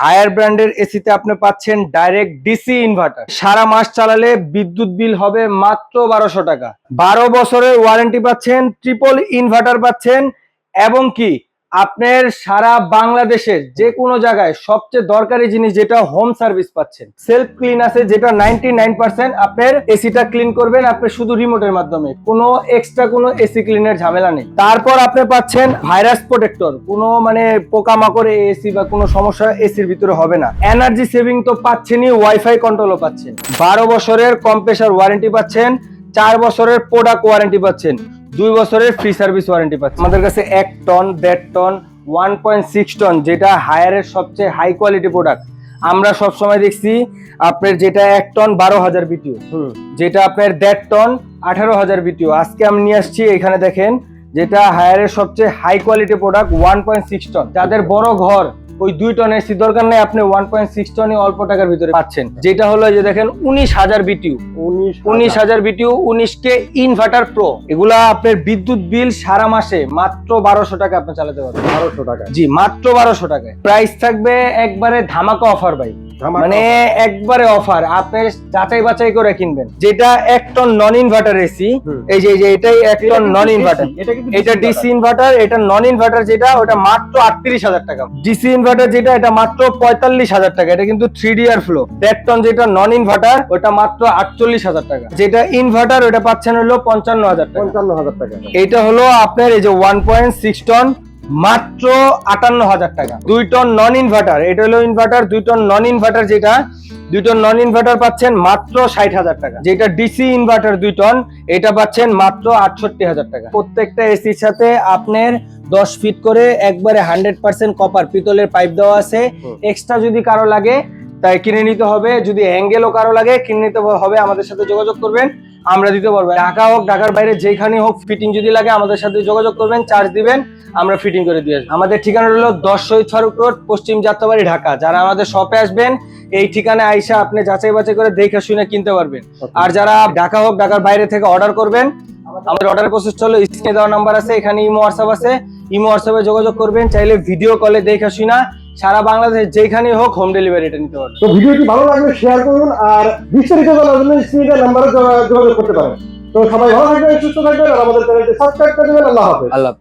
Higher ব্র্যান্ডের এসিতে আপনি পাচ্ছেন ডাইরেক্ট ডিসি ইনভার্টার। সারা মাস চালালে বিদ্যুৎ বিল হবে মাত্র 1200 টাকা। 12 বছরের ওয়ারেন্টি পাচ্ছেন, ট্রিপল ইনভার্টার পাচ্ছেন, এবং কি আপনার সারা বাংলাদেশের যে কোনো জায়গায় সবচেয়ে দরকারি জিনিস যেটা হোম সার্ভিস পাচ্ছেন। সেলফ ক্লিন আছে, যেটা 99% আপনার এসিটা ক্লিন করবেন আপনি শুধু রিমোটের মাধ্যমে, কোনো এক্সট্রা কোনো এসি ক্লিনের ঝামেলা নেই। তারপর আপনি পাচ্ছেন ভাইরাস প্রোটেক্টর, কোনো মানে পোকামাকড়ে এসি বা কোনো সমস্যা এসির ভিতরে হবে না। এনার্জি সেভিং তো পাচ্ছেনই, ওয়াইফাই কন্ট্রোলও পাচ্ছেন। 12 বছরের কম্প্রেসার ওয়ারেন্টি পাচ্ছেন, 4 বছরের প্রোডাক্ট ওয়ারেন্টি পাচ্ছেন, 2 বছরের ফ্রি সার্ভিস ওয়ারেন্টি পাচ্ছেন। আমাদের কাছে 1 টন, 1.5 টন, 1.6 টন, যেটা হায়ারের সবচেয়ে হাই কোয়ালিটি প্রোডাক্ট। আমরা সবসময় দেখছি আপনার যেটা 1 টন 12,000 বিটিও, যেটা আপনার 1.5 টন 18,000 বিটিও। আজকে আমি নিয়ে আসছি এখানে দেখেন, যেটা হায়ারের সবচেয়ে হাই কোয়ালিটি প্রোডাক্ট 1.6 টন। যাদের বড় ঘর, ওই 2 টন এসি দরকার নেই, আপনি 1.6 টনই অল্প টাকার ভিতরে পাচ্ছেন। যেটা হলো যে দেখেন 19,000 BTU, 19,000 BTU, 19K inverter pro. এগুলা আপনার বিদ্যুৎ বিল সারা মাসে মাত্র 1200 টাকা আপনি চালাতে পারবেন। 1200 টাকা? জি, মাত্র 1200 টাকায়। প্রাইস থাকবে একবারে ধামাকা অফার ভাই, মানে একবারে অফার। আপনি যাচাই বাছাই করে কিনবেন। যেটা 1 টন নন ইনভার্টার এসি, এই যে এটাই 1 টন নন ইনভার্টার, এটা ডিসি ইনভার্টার। এটা নন ইনভার্টার যেটা, ওটা মাত্র 38,000 টাকা। ডিসি ইনভার্টার যেটা, এটা মাত্র 45,000 টাকা। এটা কিন্তু 3D এর ফ্লো। 1.5 টন যেটা নন ইনভার্টার, ওটা মাত্র 48,000 টাকা। যেটা ইনভার্টার, ওটা পাচ্ছেন হলো 55,000 টাকা। 55,000 টাকা। এটা হলো আপনার এই যে 1.6 টন মাত্র 58,000 টাকা। 2 টন নন ইনভার্টার, এটা হলো ইনভার্টার। 2 টন নন ইনভার্টার যেটা, 2 টন নন ইনভার্টার পাচ্ছেন মাত্র 60,000 টাকা। যেটা ডিসি ইনভার্টার 2 টন, এটা পাচ্ছেন মাত্র 68,000 টাকা। প্রত্যেকটা এসির সাথে আপনার 10 ফিট করে একবারে 100% কপার পিতলের পাইপ দেওয়া আছে। এক্সট্রা যদি কারো লাগে তাই কিনে নিতে হবে। যদি অ্যাঙ্গেলও কারো লাগে কিনে নিতে হবে, আমাদের সাথে যোগাযোগ করবেন, আমরা দিতে পারবো। ঢাকা হোক, ঢাকার বাইরে যেখানে হোক, ফিটিং যদি লাগে আমাদের সাথে যোগাযোগ করবেন, চার্জ দিবেন, আমরা ফিটিং করে দিয়ে আসবো। আমাদের ঠিকানা হলো 10 শহীদ ফারুক রোড, পশ্চিম যাত্রাবাড়ি, ঢাকা। যারা আমাদের শপে আসবেন, এই ঠিকানায় আইসা আপনি যাচাই বাছাই করে দেখে শুনে কিনতে পারবেন। আর যারা ঢাকা হোক, ঢাকার বাইরে থেকে অর্ডার করবেন, আমাদের অর্ডারের প্রসেস হলো স্ক্রিনে দেওয়া নাম্বার আছে, এখানে ইমো হোয়াটসঅ্যাপ আছে, ইমো হোয়াটসঅ্যাপে যোগাযোগ করবেন। চাইলে ভিডিও কলে দেখে শুনা সারা বাংলাদেশ যেখানেই হোক হোম ডেলিভারি এটা নিতে পারবেন। তো ভিডিওটি ভালো লাগলে শেয়ার করুন, আর বিস্তারিত জানার জন্য স্ক্রিনে নাম্বারে যোগাযোগ করতে পারেন। তো সবাই ভালো থাকবেন, সুস্থ থাকবেন, আর আমাদের চ্যানেলটি সাবস্ক্রাইব করে দেবেন। আল্লাহ হাফেজ। আল্লাহ হাফেজ।